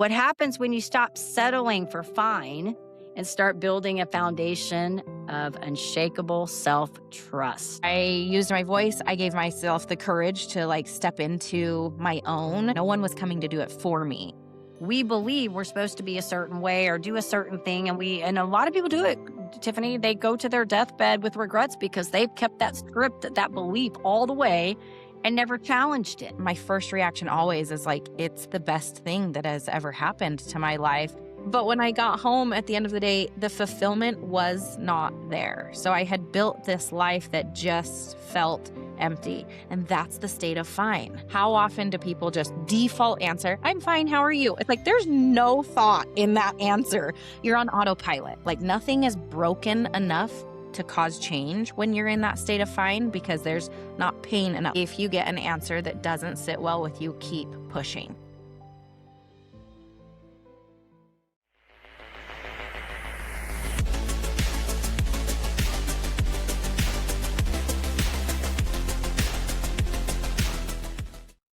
What happens when you stop settling for fine and start building a foundation of unshakable self-trust? I used my voice. I gave myself the courage to step into my own. No one was coming to do it for me. We believe we're supposed to be a certain way or do a certain thing, and a lot of people do it, Tiffany. They go to their deathbed with regrets because they've kept that script, that belief all the way and never challenged it. My first reaction always is it's the best thing that has ever happened to my life. But when I got home at the end of the day, the fulfillment was not there. So I had built this life that just felt empty. And that's the state of fine. How often do people just default answer, I'm fine, how are you? It's there's no thought in that answer. You're on autopilot. Nothing is broken enough to cause change when you're in that state of fine because there's not pain enough. If you get an answer that doesn't sit well with you, keep pushing.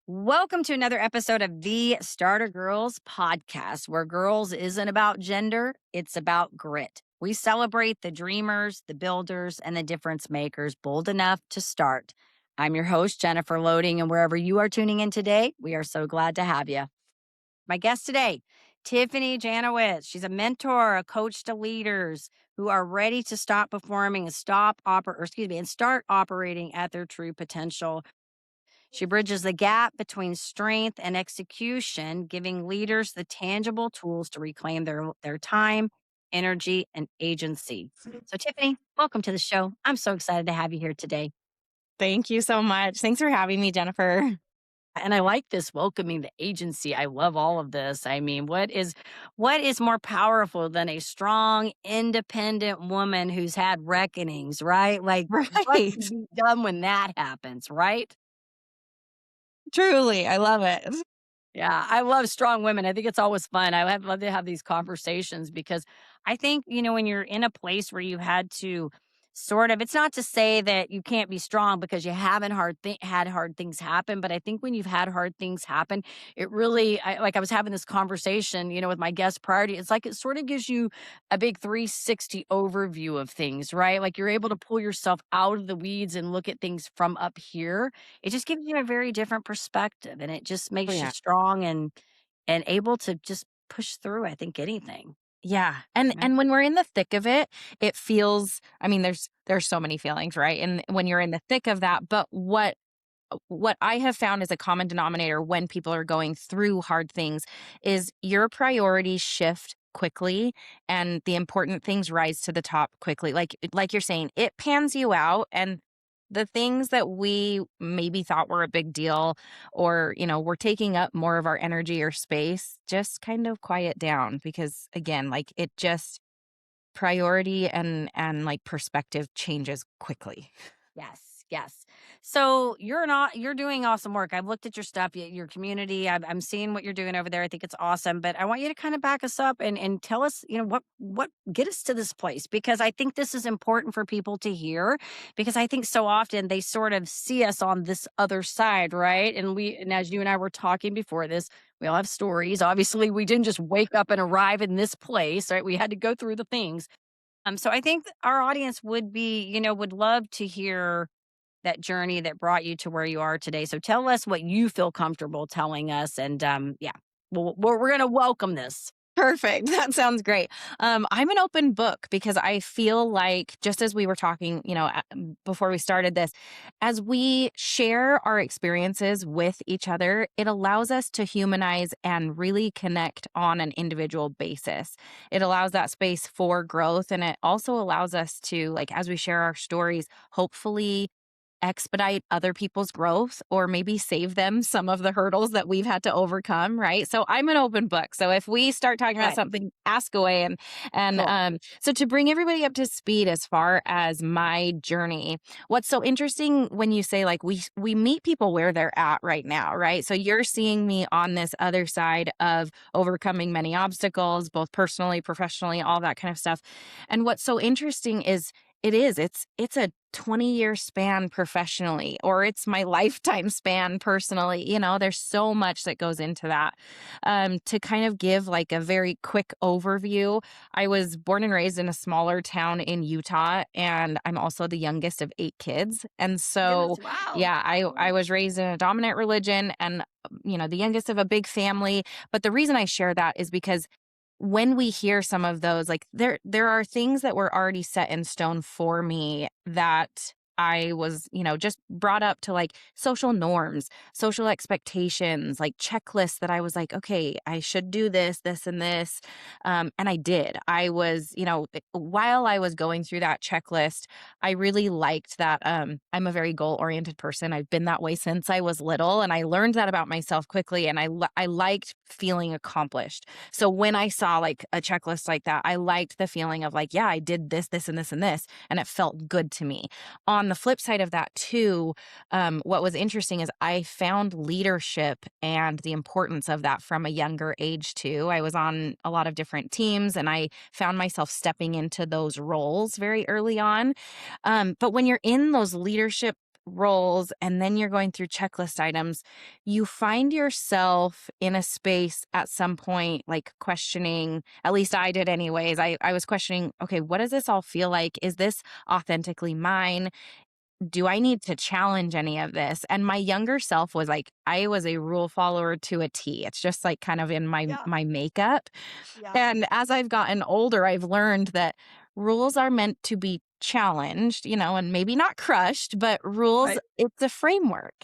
Welcome to another episode of the Starter Girlz Podcast, where girls isn't about gender, it's about grit. We celebrate the dreamers, the builders, and the difference makers bold enough to start. I'm your host, Jennifer Loehding, and wherever you are tuning in today, we are so glad to have you. My guest today, Tiffanie Janowitz. She's a mentor, a coach to leaders who are ready to stop performing and start operating at their true potential. She bridges the gap between strength and execution, giving leaders the tangible tools to reclaim their time, energy, and agency. So, Tiffanie, welcome to the show. I'm so excited to have you here today. Thank you so much. Thanks for having me, Jennifer. And I like this welcoming the agency. I love all of this. I mean, what is more powerful than a strong, independent woman who's had reckonings, right? Right. What's done when that happens, right? Truly, I love it. Yeah, I love strong women. I think it's always fun. Love to have these conversations because I think, when you're in a place where you had to it's not to say that you can't be strong because you haven't had hard things happen. But I think when you've had hard things happen, it really, I was having this conversation, with my guest prior to, it sort of gives you a big 360 overview of things, right? You're able to pull yourself out of the weeds and look at things from up here. It just gives you a very different perspective, and it just makes you strong and able to just push through, I think, anything. Yeah. And when we're in the thick of it, it feels, there's so many feelings, right? And when you're in the thick of that, but what I have found is a common denominator when people are going through hard things is your priorities shift quickly and the important things rise to the top quickly. Like you're saying, it pans you out, and the things that we maybe thought were a big deal or, were taking up more of our energy or space, just kind of quiet down because, again, it just priority and perspective changes quickly. Yes. So you're doing awesome work. I've looked at your stuff, your community. I'm seeing what you're doing over there. I think it's awesome. But I want you to kind of back us up and tell us, what get us to this place, because I think this is important for people to hear, because I think so often they sort of see us on this other side, right? And as you and I were talking before this, we all have stories. Obviously, we didn't just wake up and arrive in this place, right? We had to go through the things. So I think our audience would love to hear that journey that brought you to where you are today. So tell us what you feel comfortable telling us. And we're going to welcome this. Perfect. That sounds great. I'm an open book because I feel like, just as we were talking, before we started this, as we share our experiences with each other, it allows us to humanize and really connect on an individual basis. It allows that space for growth. And it also allows us to, as we share our stories, hopefully expedite other people's growth or maybe save them some of the hurdles that we've had to overcome, right? So I'm an open book. So if we start talking about something, ask away. So to bring everybody up to speed as far as my journey, what's so interesting when you say we meet people where they're at right now, right? So you're seeing me on this other side of overcoming many obstacles, both personally, professionally, all that kind of stuff. And what's so interesting is It is. It's a 20-year span professionally, or it's my lifetime span personally. There's so much that goes into that. To kind of give like a very quick overview, I was born and raised in a smaller town in Utah, and I'm also the youngest of 8 kids. And My so, goodness, wow. yeah, I was raised in a dominant religion and, the youngest of a big family. But the reason I share that is because when we hear some of those, like there are things that were already set in stone for me that I was, just brought up to like social norms, social expectations, like checklists that I was like, okay, I should do this, this, and this. And I did. I was, while I was going through that checklist, I really liked that. I'm a very goal oriented person. I've been that way since I was little, and I learned that about myself quickly. And I liked feeling accomplished. So when I saw like a checklist like that, I liked the feeling of like, yeah, I did this, this, and this, and this, and it felt good to me. On the flip side of that too, what was interesting is I found leadership and the importance of that from a younger age too. I was on a lot of different teams, and I found myself stepping into those roles very early on. But when you're in those leadership roles and then you're going through checklist items, you find yourself in a space at some point, like questioning, at least I did anyways. I was questioning, okay, what does this all feel like? Is this authentically mine? Do I need to challenge any of this? And my younger self was like, I was a rule follower to a T. It's just like kind of in Yeah. my makeup. Yeah. And as I've gotten older, I've learned that rules are meant to be challenged, and maybe not crushed, but rules, Right. it's a framework.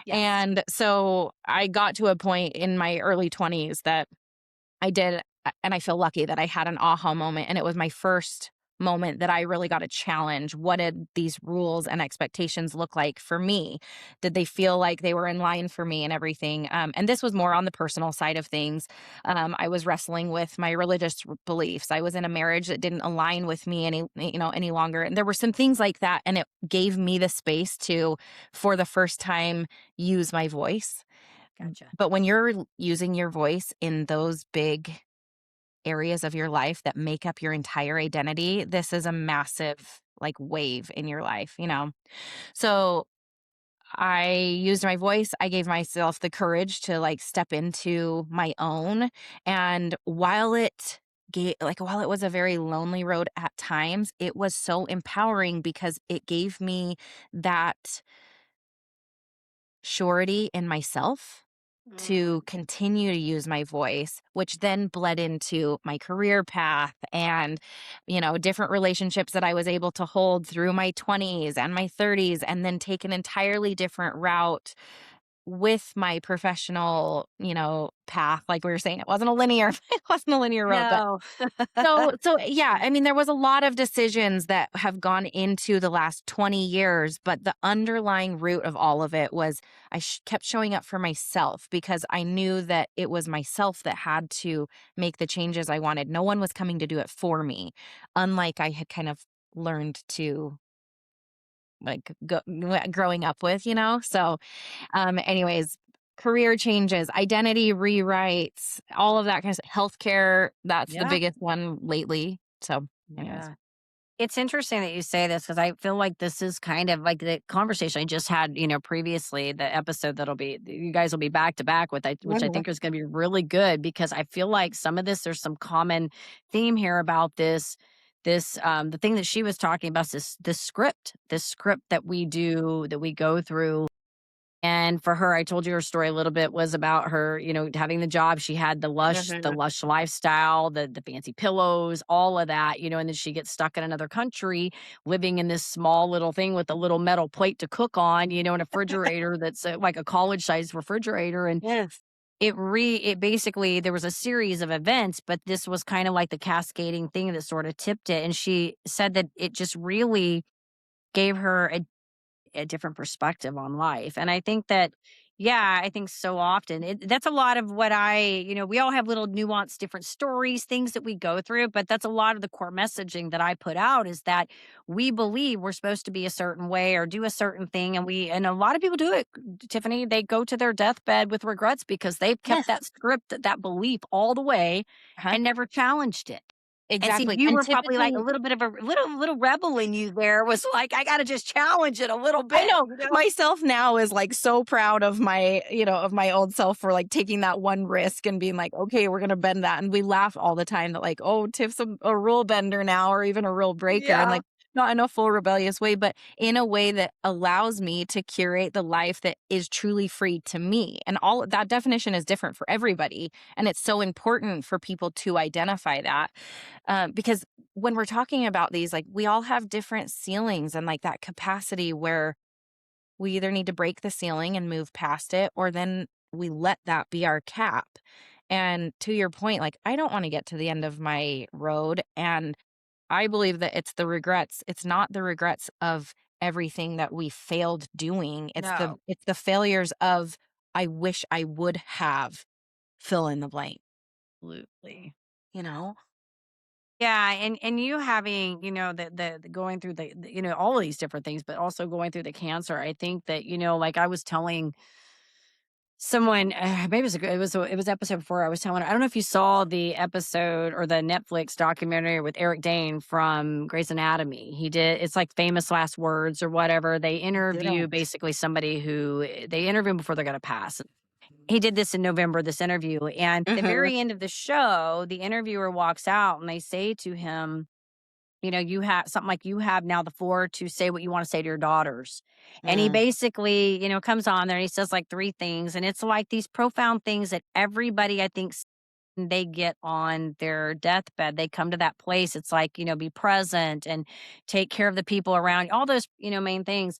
Yes. And so I got to a point in my early 20s that I did, and I feel lucky that I had an aha moment, and it was my first moment that I really got a challenge. What did these rules and expectations look like for me? Did they feel like they were in line for me and everything? And this was more on the personal side of things. I was wrestling with my religious beliefs. I was in a marriage that didn't align with me any longer, and there were some things like that. And it gave me the space to, for the first time, use my voice. Gotcha. But when you're using your voice in those big areas of your life that make up your entire identity, this is a massive like wave in your life. So I used my voice. I gave myself the courage to like step into my own. And while it was a very lonely road at times, it was so empowering because it gave me that surety in myself to Mm. continue to use my voice, which then bled into my career path and, different relationships that I was able to hold through my 20s and my 30s, and then take an entirely different route with my professional, path. Like we were saying, it wasn't a linear, it wasn't a linear road, but No. so yeah, I mean, there was a lot of decisions that have gone into the last 20 years, but the underlying root of all of it was kept showing up for myself because I knew that it was myself that had to make the changes I wanted. No one was coming to do it for me, unlike I had kind of learned to like growing up with. So anyways, career changes, identity rewrites, all of that kind of healthcare. That's the Yeah. biggest one lately. So, anyways. Yeah. It's interesting that you say this because I feel like this is kind of like the conversation I just had, previously, the episode you guys will be back to back with, which I Mhm. think is going to be really good because I feel like some of this, there's some common theme here about the thing that she was talking about, this script that we do, that we go through. And for her, I told you her story a little bit was about her, having the job. She had the Mhm. lush lifestyle, the fancy pillows, all of that, and then she gets stuck in another country, living in this small little thing with a little metal plate to cook on, and a refrigerator that's like a college sized refrigerator. And Yes. it basically, there was a series of events, but this was kind of like the cascading thing that sort of tipped it. And she said that it just really gave her a different perspective on life. And I think that, yeah, I think so often that's a lot of what we all have little nuanced different stories, things that we go through, but that's a lot of the core messaging that I put out is that we believe we're supposed to be a certain way or do a certain thing. And a lot of people do it, Tiffany. They go to their deathbed with regrets because they've kept Yes. that script, that belief all the way Uh-huh. and never challenged it. And see, exactly. you And were probably like a typically, little bit of a little rebel in you there was like, I gotta just challenge it a little I bit, know you know? myself now is like so proud of my, of my old self for like taking that one risk and being like, okay, we're going to bend that. And we laugh all the time that like, oh, Tiff's a rule bender now, or even a rule breaker. And Yeah. like, not in a full rebellious way, but in a way that allows me to curate the life that is truly free to me. And all that definition is different for everybody. And it's so important for people to identify that, because when we're talking about these, like we all have different ceilings and like that capacity where we either need to break the ceiling and move past it, or then we let that be our cap. And to your point, like, I don't want to get to the end of my road. And I believe that it's the regrets. It's not the regrets of everything that we failed doing. No, It's the failures of I wish I would have fill in the blank, absolutely. you know? Yeah, and you having, the going through all of these different things, but also going through the cancer, I think that, like I was telling someone, maybe it was episode 4. I was telling her, I don't know if you saw the episode or the Netflix documentary with Eric Dane from Grey's Anatomy. It's like Famous Last Words or whatever. They interview Didn't. basically somebody who they interview before they're going to pass. He did this in November, this interview, and at the Hmm. very end of the show, the interviewer walks out and they say to him, you have something like, you have now the floor to say what you want to say to your daughters. And he Mm, basically, comes on there and he says like 3 things. And it's like these profound things that everybody, I think, they get on their deathbed. They come to that place. It's like, be present and take care of the people around you, all those, main things.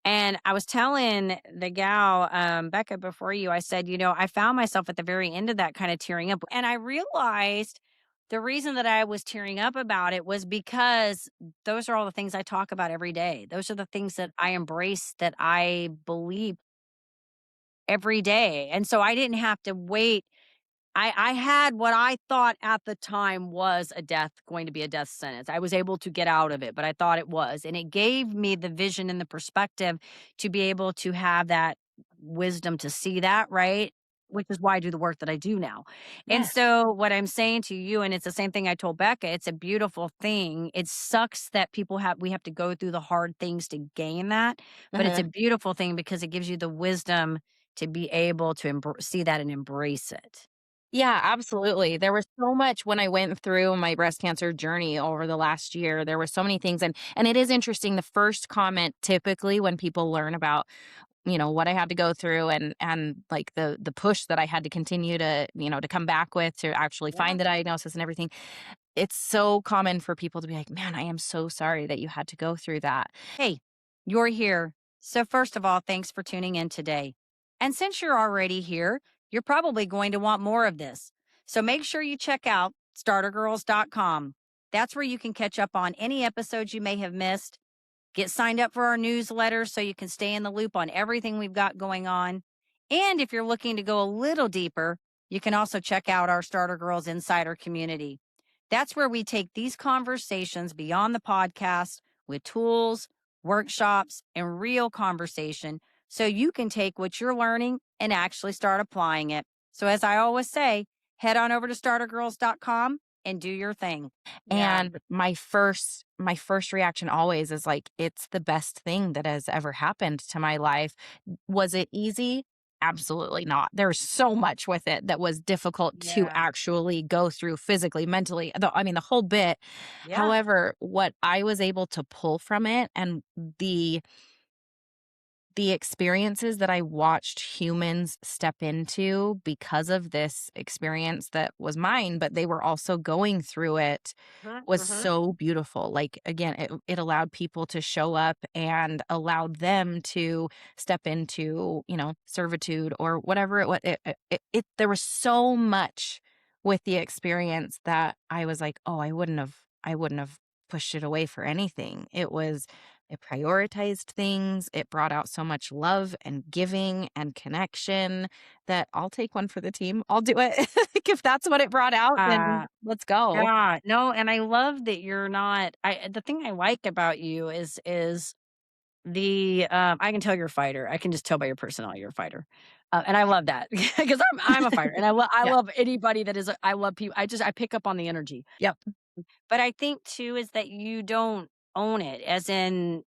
And I was telling the gal, Becca, before you, I said, I found myself at the very end of that kind of tearing up. And I realized the reason that I was tearing up about it was because those are all the things I talk about every day. Those are the things that I embrace, that I believe every day. And so I didn't have to wait. I had what I thought at the time was going to be a death sentence. I was able to get out of it, but I thought it was. And it gave me the vision and the perspective to be able to have that wisdom to see that, right? Which is why I do the work that I do now. And yes. so, what I'm saying to you, and it's the same thing I told Becca, it's a beautiful thing. It sucks that we have to go through the hard things to gain that, but it's a Uh-huh. beautiful thing because it gives you the wisdom to be able to see that and embrace it. Yeah, absolutely. There was so much when I went through my breast cancer journey over the last year. There were so many things, and it is interesting. The first comment typically when people learn about, what I had to go through, and like the push that I had to continue to, to come back with to actually Yeah. find the diagnosis and everything. It's so common for people to be like, "Man, I am so sorry that you had to go through that." Hey, you're here. So, first of all, thanks for tuning in today. And since you're already here, you're probably going to want more of this. So, make sure you check out startergirlz.com. That's where you can catch up on any episodes you may have missed. Get signed up for our newsletter so you can stay in the loop on everything we've got going on. And if you're looking to go a little deeper, you can also check out our Starter Girls Insider community. That's where we take these conversations beyond the podcast with tools, workshops, and real conversation so you can take what you're learning and actually start applying it. So, as I always say, head on over to startergirlz.com and do your thing. Yeah. And my first reaction always is like, it's the best thing that has ever happened to my life. Was it easy? Absolutely not. There's so much with it that was difficult to Yeah. actually go through physically, mentally, I mean, the whole bit. Yeah. However, what I was able to pull from it, and the the experiences that I watched humans step into because of this experience that was mine, but they were also going through it, was Mhm. so beautiful. Like, again, it allowed people to show up and allowed them to step into, servitude or whatever it was. There was so much with the experience that I was like, oh, I wouldn't have pushed it away for anything. It prioritized things. It brought out so much love and giving and connection that I'll take one for the team. I'll do it. Like, if that's what it brought out, then Uh, let's go. yeah, no, and I love that you're not. The thing I like about you is I can tell you're a fighter. I can just tell by your personality you're a fighter, and I love that because I'm a fighter, and I Yeah. love anybody that is. I love people. I pick up on the energy. Yep. But I think too is that you don't own it, as in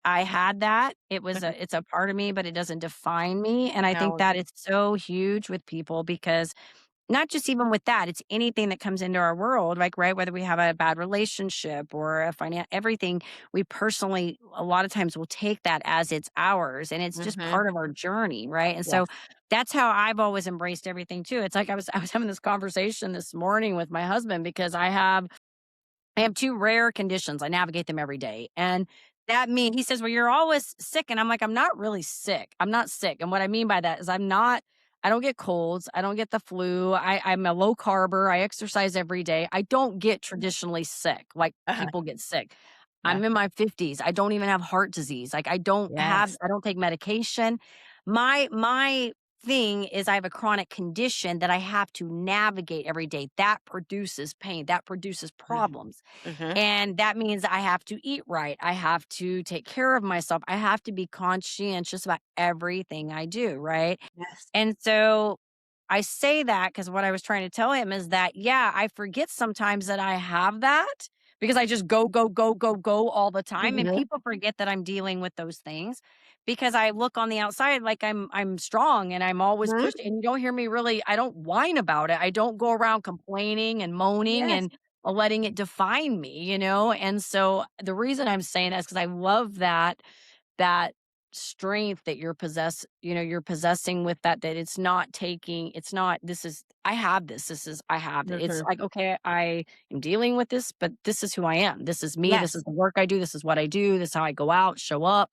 I had that. Mhm. It's a part of me, but it doesn't define me. And I think No. that is so huge with people because not just even with that, it's anything that comes into our world, like, right, whether we have a bad relationship or a everything, we personally, a lot of times will take that as it's ours and it's just Mhm. part of our journey, right? And so Yes. that's how I've always embraced everything too. It's like I was having this conversation this morning with my husband because I have 2 rare conditions. I navigate them every day. And that means he says, "Well, you're always sick." And I'm like, "I'm not really sick. I'm not sick." And what I mean by that is I don't get colds. I don't get the flu. I'm a low carber. I exercise every day. I don't get traditionally sick like Uh-huh. people get sick. Yeah. I'm in my 50s. I don't even have heart disease. Like Yes. I don't take medication. My thing is I have a chronic condition that I have to navigate every day. That produces pain. That produces Mhm. problems. Mhm. And that means I have to eat right. I have to take care of myself. I have to be conscientious about everything I do, right? Yes. And so I say that because what I was trying to tell him is that, yeah, I forget sometimes that I have that because I just go, go, go, go, go all the time. And Mhm. people forget that I'm dealing with those things because I look on the outside like I'm strong and I'm always Mhm. pushing. And you don't hear me really, I don't whine about it. I don't go around complaining and moaning Yes. and letting it define me, you know? And so the reason I'm saying that is because I love that strength that you're possessing with that it's not, this is, I have this is, I have it. It's Mhm. like, okay, I am dealing with this, but this is who I am. This is me. This is Yes. the work I do. This is what I do. This is how I go out, show up,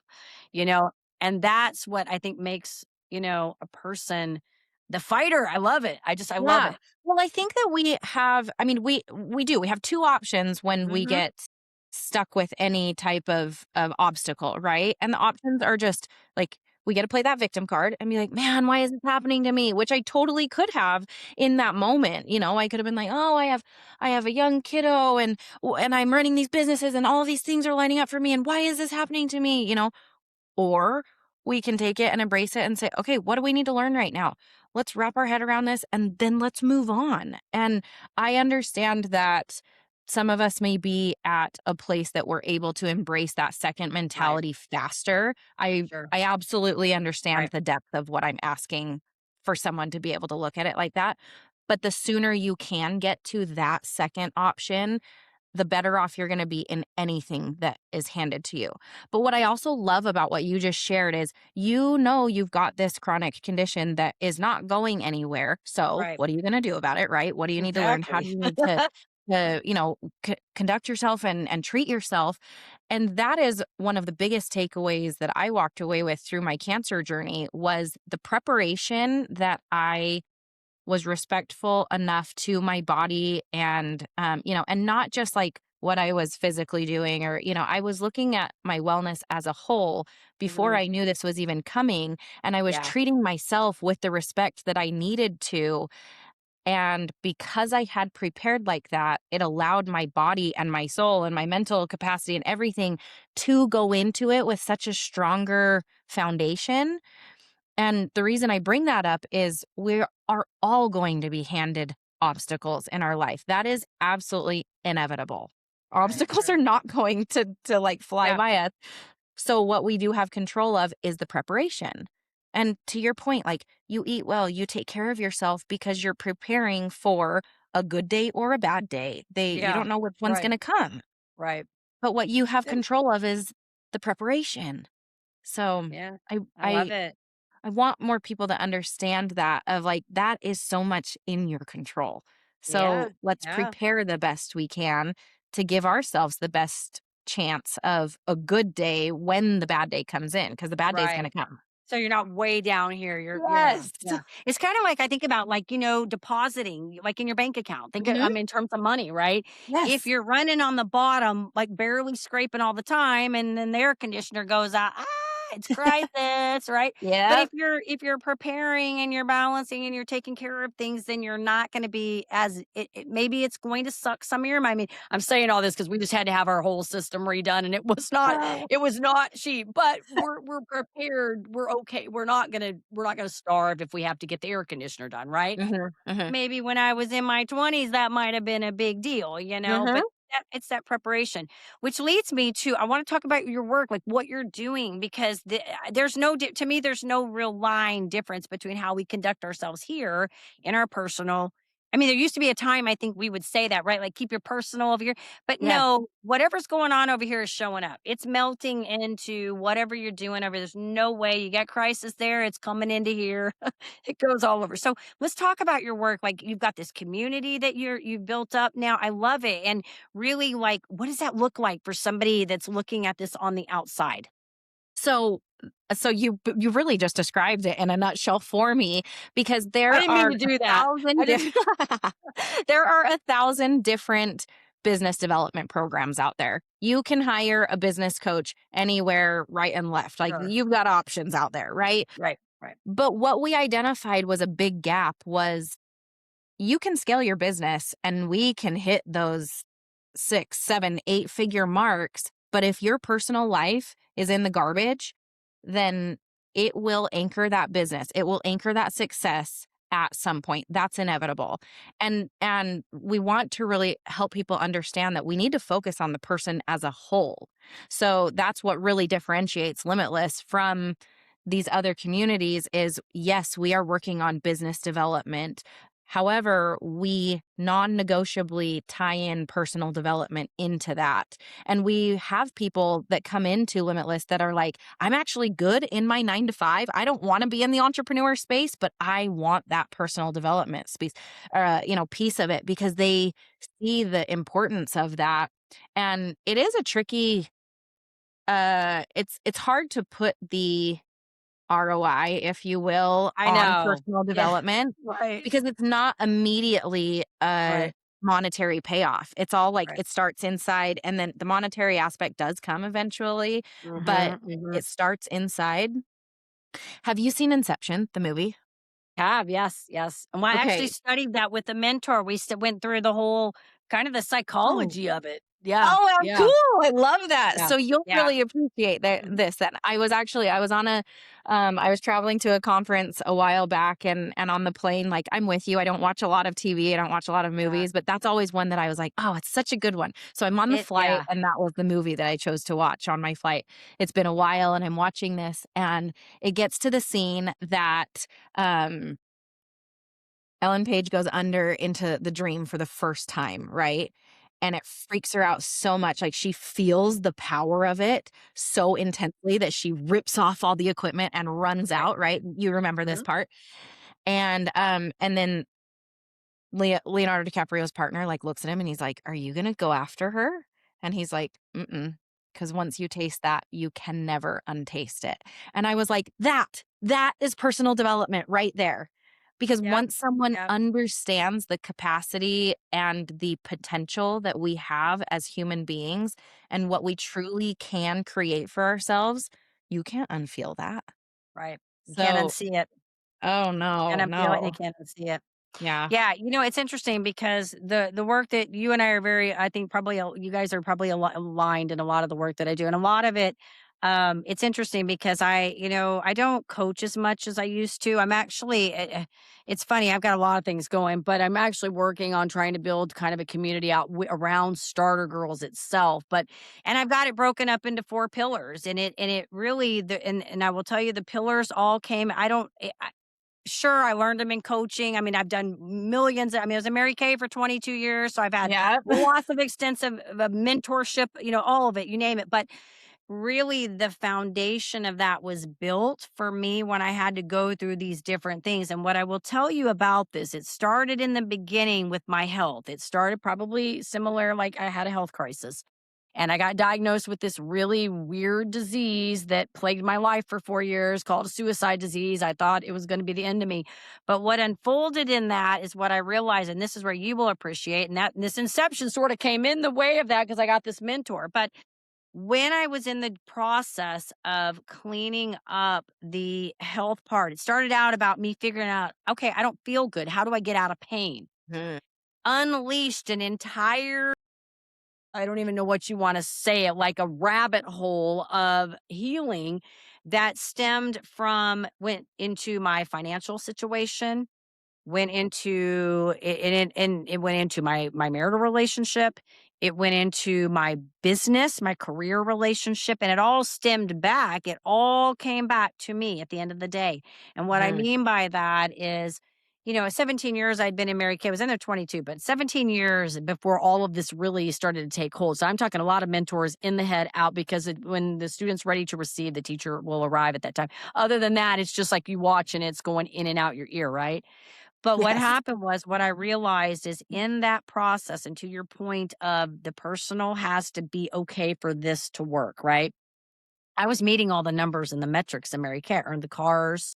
you know, and that's what I think makes, a person the fighter. I love it. I love Yeah. it. Well, I think that we have I mean, we do. We have 2 options when we Hmm. get stuck with any type of obstacle, right? And the options are just like we get to play that victim card and be like, "Man, why is this happening to me?" Which I totally could have in that moment. I could have been like, "Oh, I have a young kiddo and I'm running these businesses and all of these things are lining up for me and why is this happening to me?" Or we can take it and embrace it and say, okay, what do we need to learn right now? Let's wrap our head around this and then let's move on. And I understand that some of us may be at a place that we're able to embrace that second Right. mentality faster. I Sure. I absolutely understand Right. the depth of what I'm asking for someone to be able to look at it like that. But the sooner you can get to that second option, the better off you're going to be in anything that is handed to you. But what I also love about what you just shared is you've got this chronic condition that is not going anywhere. So, Right. what are you going to do about it, right? What do you need to learn? How do Exactly. you need to conduct yourself and treat yourself? And that is one of the biggest takeaways that I walked away with through my cancer journey was the preparation that I was respectful enough to my body and not just like what I was physically doing or I was looking at my wellness as a whole before Mhm. I knew this was even coming. And I was Yeah. treating myself with the respect that I needed to. And because I had prepared like that, it allowed my body and my soul and my mental capacity and everything to go into it with such a stronger foundation. And the reason I bring that up is we are all going to be handed obstacles in our life. That is absolutely inevitable. Right, Obstacles are right. not going to like fly Yeah. by us. So what we do have control of is the preparation. And to your point, like you eat well, you take care of yourself because you're preparing for a good day or a bad day. You Yeah. don't know which one's Right, going to come. right. But what you have Yep. control of is the preparation. So Yeah. I I love I it. I want more people to understand that of like that is so much in your control. Yeah. So let's Yeah. prepare the best we can to give ourselves the best chance of a good day when the bad day comes in because the bad day is going Right. to come. So you're not way down here. Yeah, Yes. yeah. It's kind of like I think about like, depositing like in your bank account. Hmm. In terms of money, right? If Yes. you're running on the bottom, like barely scraping all the time, and then the air conditioner goes out, it's crisis, right? But Yeah. if you're preparing and you're balancing and you're taking care of things, then you're not going to be as maybe it's going to suck some of your money. I mean, I'm saying all this because we just had to have our whole system redone, and Oh. it was not cheap, but we're prepared. We're okay. We're not gonna starve if we have to get the air conditioner done, right? Hmm. Hmm. Maybe when I was in my 20s, that might have been a big deal, Hmm. but it's that preparation, which leads me to I want to talk about your work, like what you're doing, because there's to me, there's no real line difference between how we conduct ourselves here in our personal. I mean, there used to be a time I think we would say that, right? Like keep your personal over here. But Yes. no, whatever's going on over here is showing up. It's melting into whatever you're doing over. There's no way you got crisis there. It's coming into here. It goes all over. So let's talk about your work. Like you've got this community that you've built up now. I love it. And really, like, what does that look like for somebody that's looking at this on the outside? So you really just described it in a nutshell for me, because I there didn't mean are to a do that. I thousand didn't. there are 1,000 different business development programs out there. You can hire a business coach anywhere, right and left. Like Sure. you've got options out there, right? Right. Right. But what we identified was a big gap was you can scale your business and we can hit those 6, 7, 8-figure marks. But if your personal life is in the garbage, then it will anchor that business. It will anchor that success at some point. That's inevitable. And we want to really help people understand that we need to focus on the person as a whole. So that's what really differentiates Limitless from these other communities is, yes, we are working on business development. However, we non-negotiably tie in personal development into that. And we have people that come into Limitless that are like, I'm actually good in my 9 to 5. I don't want to be in the entrepreneur space, but I want that personal development space, piece of it, because they see the importance of that. And it is a tricky, it's hard to put the ROI, if you will, I on know. personal Yeah. development, Right. because it's not immediately a Right. monetary payoff. It's all like Right. it starts inside, and then the monetary aspect does come eventually, but Mm-hmm, mm-hmm. it starts inside. Have you seen Inception, the movie? Have, yes, yes. And I actually Okay. studied that with a mentor. We went through the whole kind of the Oh. psychology of it. Yeah. Oh, how Yeah. cool. I love that. Yeah. So you'll Yeah. really appreciate that Mhm. this then. I was on I was traveling to a conference a while back, and on the plane, like I'm with you. I don't watch a lot of TV. I don't watch a lot of Yeah. movies, but that's always one that I was like, oh, it's such a good one. So I'm on the flight, Yeah. and that was the movie that I chose to watch on my flight. It's been a while, and I'm watching this, and it gets to the scene that um Ellen Page goes under into the dream for the first time, right? And it freaks her out so much. Like she feels the power of it so intensely that she rips off all the equipment and runs Right. out, right? You remember this Mhm. part. And then Leonardo DiCaprio's partner like looks at him and he's like, "Are you gonna go after her?" And he's like, "Mm-mm. Because once you taste that, you can never untaste it." And I was like, that is personal development right there. Because Yep. once someone Yep. understands the capacity and the potential that we have as human beings and what we truly can create for ourselves, you can't unfeel that. Right. You can't So, unsee it. oh Can't no, unfeel it and you no. can't unsee it. Yeah. Yeah, it's interesting because the work that you and I are very I think probably you guys are probably aligned in a lot of the work that I do, and a lot of it, it's interesting because I don't coach as much as I used to. I'm actually, it's funny. I've got a lot of things going, but I'm actually working on trying to build kind of a community out around Starter Girlz itself. And I've got it broken up into 4 pillars, and it really and I will tell you the pillars all came. I don't. Sure, I learned them in coaching. I mean, I've done millions. I mean, I was a Mary Kay for 22 years, so I've had Yeah. lots of extensive mentorship, all of it, you name it. But really, the foundation of that was built for me when I had to go through these different things. And what I will tell you about this, it started in the beginning with my health. It started probably similar, like I had a health crisis. And I got diagnosed with this really weird disease that plagued my life for 4 years called a suicide disease. I thought it was going to be the end of me. But what unfolded in that is what I realized, and this is where you will appreciate, and this inception sort of came in the way of that because I got this mentor. But when I was in the process of cleaning up the health part, it started out about me figuring out, okay, I don't feel good. How do I get out of pain? Mhm. Unleashed an entire I don't even know what you wanna say it, like a rabbit hole of healing that stemmed from went into my financial situation, went into it went into my marital relationship, It went into my business, my career relationship, and it all stemmed back. It all came back to me at the end of the day. And what I Mhm. mean by that is, 17 years I'd been in Mary Kay. I was in there 22, but 17 years before all of this really started to take hold. So I'm talking a lot of mentors in the head out because when the student's ready to receive, the teacher will arrive at that time. Other than that, it's just like you watch and it's going in and out your ear, right? But what Yes. happened was what I realized is in that process, and to your point of the personal has to be okay for this to work, right? I was meeting all the numbers and the metrics in Mary Kay. I earned the cars.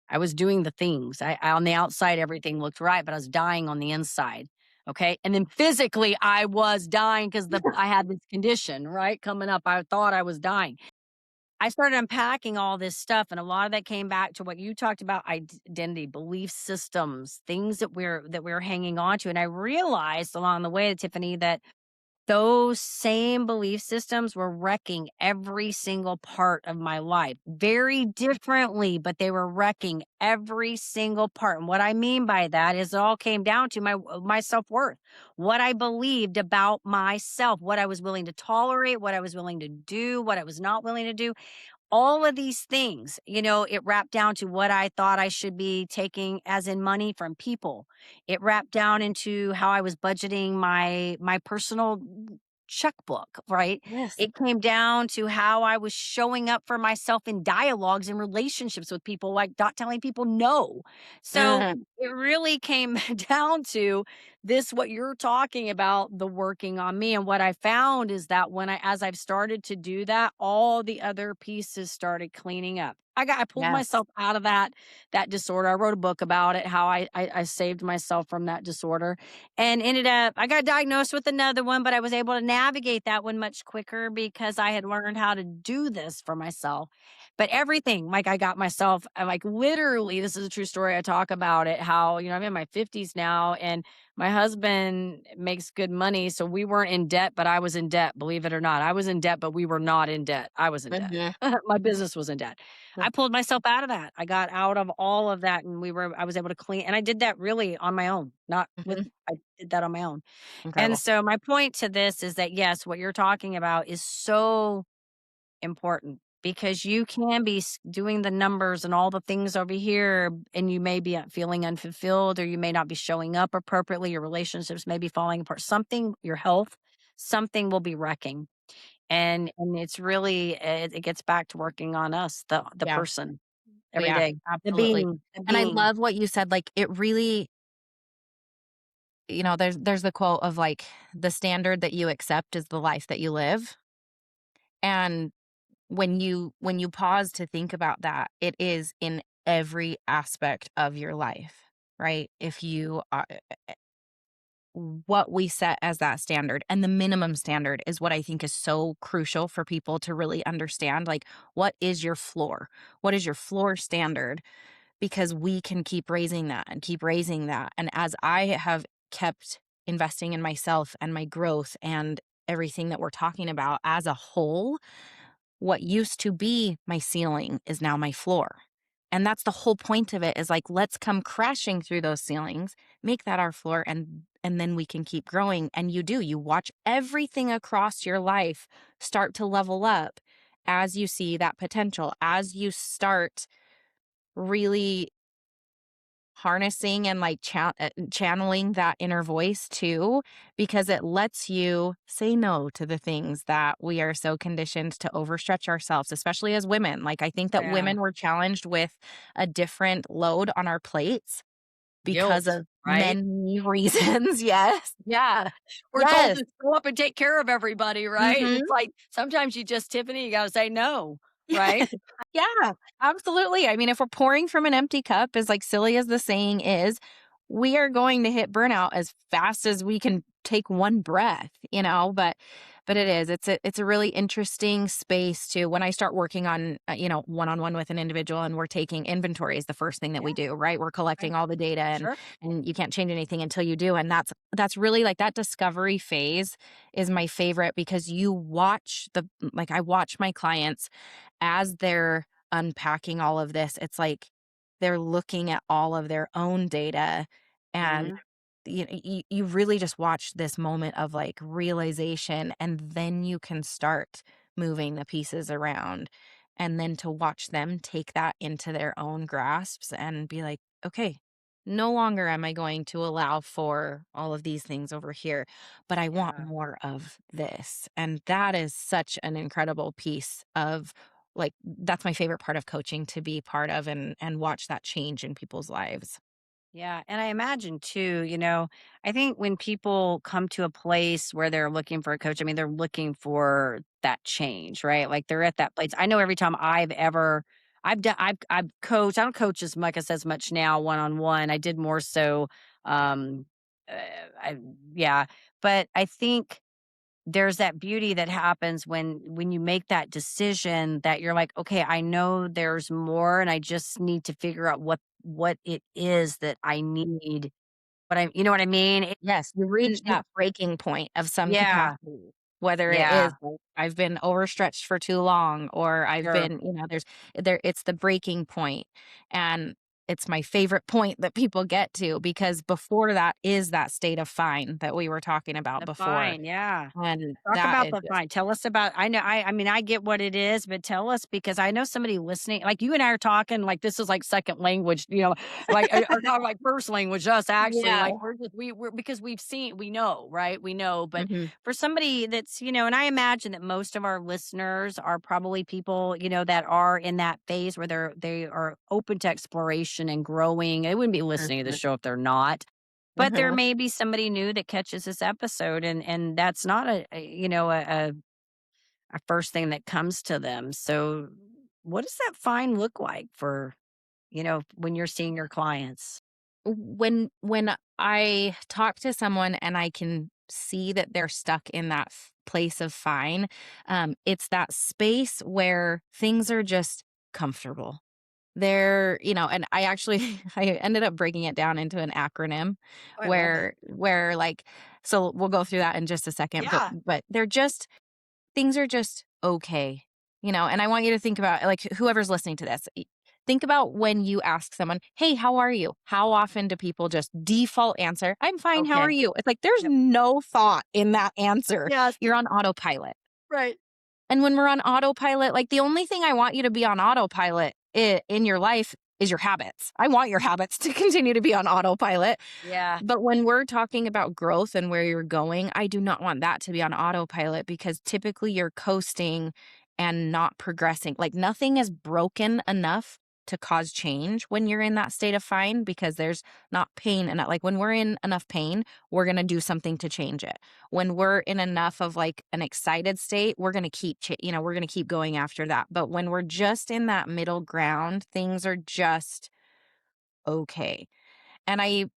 I was doing the things. On the outside, everything looked right, but I was dying on the inside. Okay. And then physically, I was dying because I had this condition, right? Coming up. I thought I was dying. I started unpacking all this stuff, and a lot of that came back to what you talked about: identity, belief systems, things that we're hanging on to. And I realized along the way, Tiffany, that those same belief systems were wrecking every single part of my life very differently, but they were wrecking every single part. And what I mean by that is it all came down to my self-worth, what I believed about myself, what I was willing to tolerate, what I was willing to do, what I was not willing to do. All of these things, it wrapped down to what I thought I should be taking as in money from people. It wrapped down into how I was budgeting my personal checkbook, right? Yes. It came down to how I was showing up for myself in dialogues and relationships with people, like not telling people no. So Mhm. it really came down to this, what you're talking about, the working on me. And what I found is that as I've started to do that, all the other pieces started cleaning up. I pulled Yes. myself out of that disorder. I wrote a book about it, how I saved myself from that disorder, and ended up, I got diagnosed with another one, but I was able to navigate that one much quicker because I had learned how to do this for myself. But everything, like I got myself, like literally, this is a true story. I talk about it, how, I'm in my 50s now, and my husband makes good money. So we weren't in debt, but I was in debt, believe it or not. I was in debt, but we were not in debt. I was in debt. Mhm. My business was in debt. I pulled myself out of that. I got out of all of that, and I was able to clean, and I did that really on my own, not with, Mhm. I did that on my own. And Incredible. so my point to this is that, yes, what you're talking about is so important because you can be doing the numbers and all the things over here, and you may be feeling unfulfilled, or you may not be showing up appropriately. Your relationships may be falling apart. Something, your health, something will be wrecking. And it's really, it gets back to working on us, the Yeah. person every Yeah, day, the absolutely. being, the And I being. love what you said, like, it really there's the quote of, like, "The standard that you accept is the life that you live." And when you pause to think about that, it is in every aspect of your life, right? If you are what we set as that standard, and the minimum standard is what I think is so crucial for people to really understand, like, what is your floor? What is your floor standard? Because we can keep raising that and keep raising that. And as I have kept investing in myself and my growth and everything that we're talking about as a whole, what used to be my ceiling is now my floor. And that's the whole point of it, is like, let's come crashing through those ceilings, make that our floor, and then we can keep growing. And you watch everything across your life start to level up as you see that potential, as you start really harnessing and, like, channeling that inner voice too, because it lets you say no to the things that we are so conditioned to overstretch ourselves, especially as women. Like, I think that Yeah. women were challenged with a different load on our plates because Guilt, of right? many reasons. Yes. Yeah. We're told Yes. to show up and take care of everybody, right? And Mhm. it's like, sometimes Tiffany, you gotta say no, right? Yeah, absolutely. I mean, if we're pouring from an empty cup, as, like, silly as the saying is, we are going to hit burnout as fast as we can take one breath, but it's a really interesting space to, when I start working on, one-on-one with an individual, and we're taking inventory is the first thing that we Yeah, do, right? We're right. collecting all the data, and Sure. and you can't change anything until you do, and that's really, like, that discovery phase is my favorite, because I watch my clients as they're unpacking all of this. It's like they're looking at all of their own data, and Mhm. you really just watch this moment of like realization, and then you can start moving the pieces around, and then to watch them take that into their own grasps and be like, okay, no longer am I going to allow for all of these things over here, but I want Yeah. more of this. And that is such an incredible piece of like, that's my favorite part of coaching, to be part of and watch that change in people's lives. Yeah. And I imagine too, I think when people come to a place where they're looking for a coach, I mean, they're looking for that change, right? Like they're at that place. I know every time I've coached, I don't coach as much as much now one on one. I did more so, um, uh, I, yeah. But I think there's that beauty that happens when you make that decision that you're like, okay, I know there's more, and I just need to figure out what it is that I need. But you know what I mean? Yes, you reach And that breaking point of some yeah, capacity, whether it yeah, is like, I've been overstretched for too long, or I've sure. been, it's the breaking point. And it's my favorite point that people get to, because before that is that state of fine that we were talking about The before. fine, yeah. And Talk that about is the just, fine. Tell us about I mean, I get what it is, but tell us because I know somebody listening, like you and I are talking like this is like second language, like or not like first language us actually. yeah. Like we're because we know, right? We know, but Mhm. for somebody that's, and I imagine that most of our listeners are probably people, that are in that phase where they are open to exploration and growing. They wouldn't be listening to the Mhm. show if they're not. But there Mhm. may be somebody new that catches this episode and that's not a first thing that comes to them. So what does that fine look like for, when you're seeing your clients? When I talk to someone and I can see that they're stuck in that place of fine, it's that space where things are just comfortable. And I actually I ended up breaking it down into an acronym Oh, I love it. where like, so we'll go through that in just a second, but Yeah. they're just, things are just okay, and I want you to think about, like, whoever's listening to this, think about when you ask someone, "Hey, how are you?" How often do people just default answer, "I'm fine, how are Okay. you?" It's like there's Yep. no thought in that answer. Yes. You're on autopilot. Right. And when we're on autopilot, like, the only thing I want you to be on autopilot in your life is your habits. I want your habits to continue to be on autopilot. Yeah. But when we're talking about growth and where you're going, I do not want that to be on autopilot, because typically you're coasting and not progressing. Like, nothing is broken enough to cause change when you're in that state of fine, because there's not pain enough. Like, when we're in enough pain, we're going to do something to change it. When we're in enough of like an excited state, we're going to we're going to keep going after that. But when we're just in that middle ground, things are just okay. And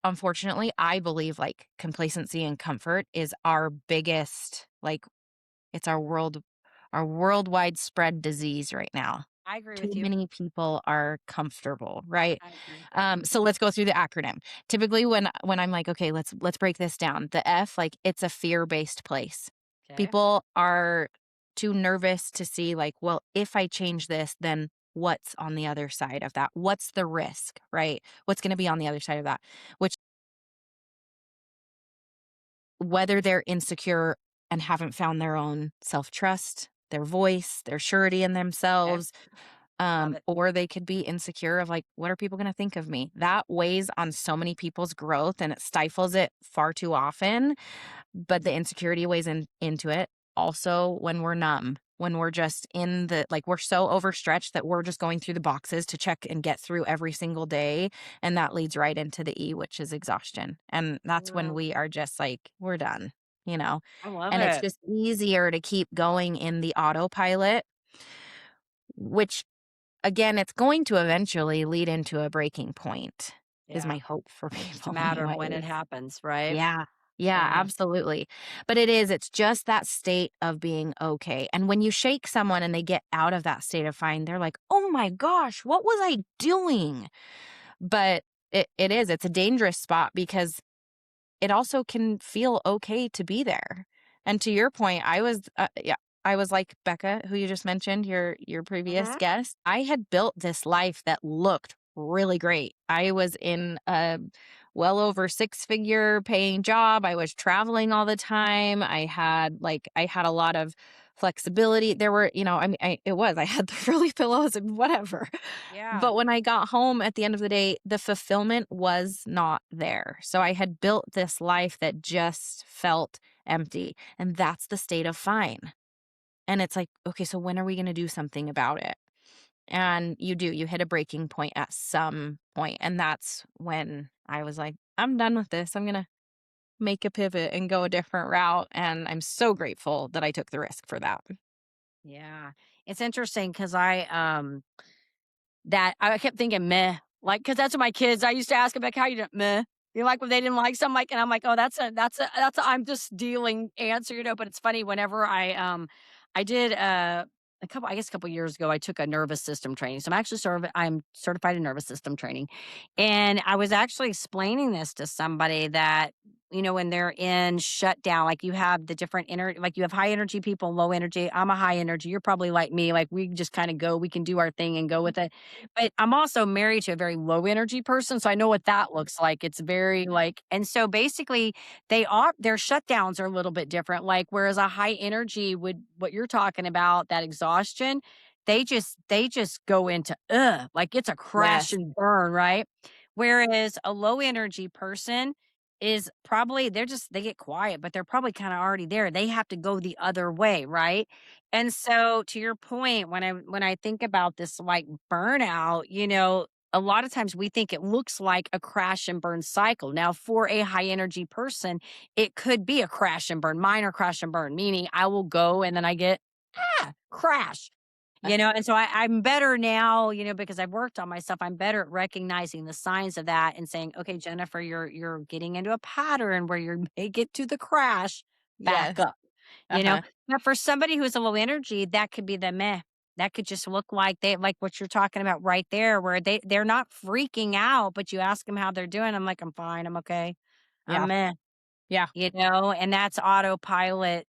unfortunately, I believe like complacency and comfort is our biggest, like, it's our worldwide spread disease right now. I agree Too with you. many people are comfortable, right? I agree. So let's go through the acronym. Typically, when I'm like, okay, let's break this down. The F, like, it's a fear-based place. Okay. People are too nervous to see, like, well, if I change this, then what's on the other side of that? What's the risk, right? What's going to be on the other side of that? Which, whether they're insecure and haven't found their own self-trust, their voice, their surety in Okay. themselves, Love it. or they could be insecure of like, what are people going to think of me? That weighs on so many people's growth and it stifles it far too often. But the insecurity weighs into it. Also, when we're numb, when we're just in the, like, we're so overstretched that we're just going through the boxes to check and get through every single day. And that leads right into the E, which is exhaustion. And that's when Mm, we are just like, we're done, you know? I love And it's it. just easier to keep going in the autopilot, which, again, it's going to eventually lead into a breaking point, is Yeah. my hope for Just a people matter of when it anyways. happens, right? Yeah. Yeah, Yeah. absolutely. But it's just that state of being okay. And when you shake someone and they get out of that state of fine, they're like, "Oh my gosh, what was I doing?" But it's a dangerous spot, because it also can feel okay to be there. And to your point, I was like Becca, who you just mentioned, your previous Mhm. guest. I had built this life that looked really great. I was in a well over 6-figure paying job. I was traveling all the time. I had a lot of flexibility. There were, I mean, I had the frilly pillows and whatever. Yeah. But when I got home at the end of the day, the fulfillment was not there. So I had built this life that just felt empty. And that's the state of fine. And it's like, okay, so when are we going to do something about it? And you hit a breaking point at some point. And that's when I was like, I'm done with this. I'm going to make a pivot and go a different route. And I'm so grateful that I took the risk for that. Yeah. It's interesting because that I kept thinking, "Meh," like, because that's what my kids I used to ask them, like, "How you doing?" "Meh." You know, like, when they didn't like something, like and I'm like, "Oh, that's a I'm just dealing answer," but it's funny whenever I did, a couple years ago, I took a nervous system training. So I'm certified in nervous system training, and I was actually explaining this to somebody that, when they're in shutdown, like, you have the different like, you have high energy people, low energy. I'm a high energy. You're probably like me, like, we just kinda go, we can do our thing and go with it. But I'm also married to a very low energy person, so I know what that looks like. It's very like and so basically their shutdowns are a little bit different. Like whereas a high energy would what you're talking about, that exhaustion, they just go into like it's a crash Yes. and burn, right? Whereas a low energy person is probably they get quiet, but they're probably kind of already there. They have to go the other way, right? And so to your point, when I think about this like burnout, a lot of times we think it looks like a crash and burn cycle. Now, for a high energy person, it could be a crash and burn, minor crash and burn, meaning I will go and then I get crash. And so I'm better now, because I've worked on myself. I'm better at recognizing the signs of that and saying, okay, Jennifer, you're getting into a pattern where you may get to the crash, back Yes. up. You know, Uh-huh. but for somebody who's a low energy, that could be the meh. That could just look like they like what you're talking about right there, where they're not freaking out, but you ask them how they're doing. I'm like, I'm fine, I'm okay, I'm Yeah. meh. Yeah. And that's autopilot.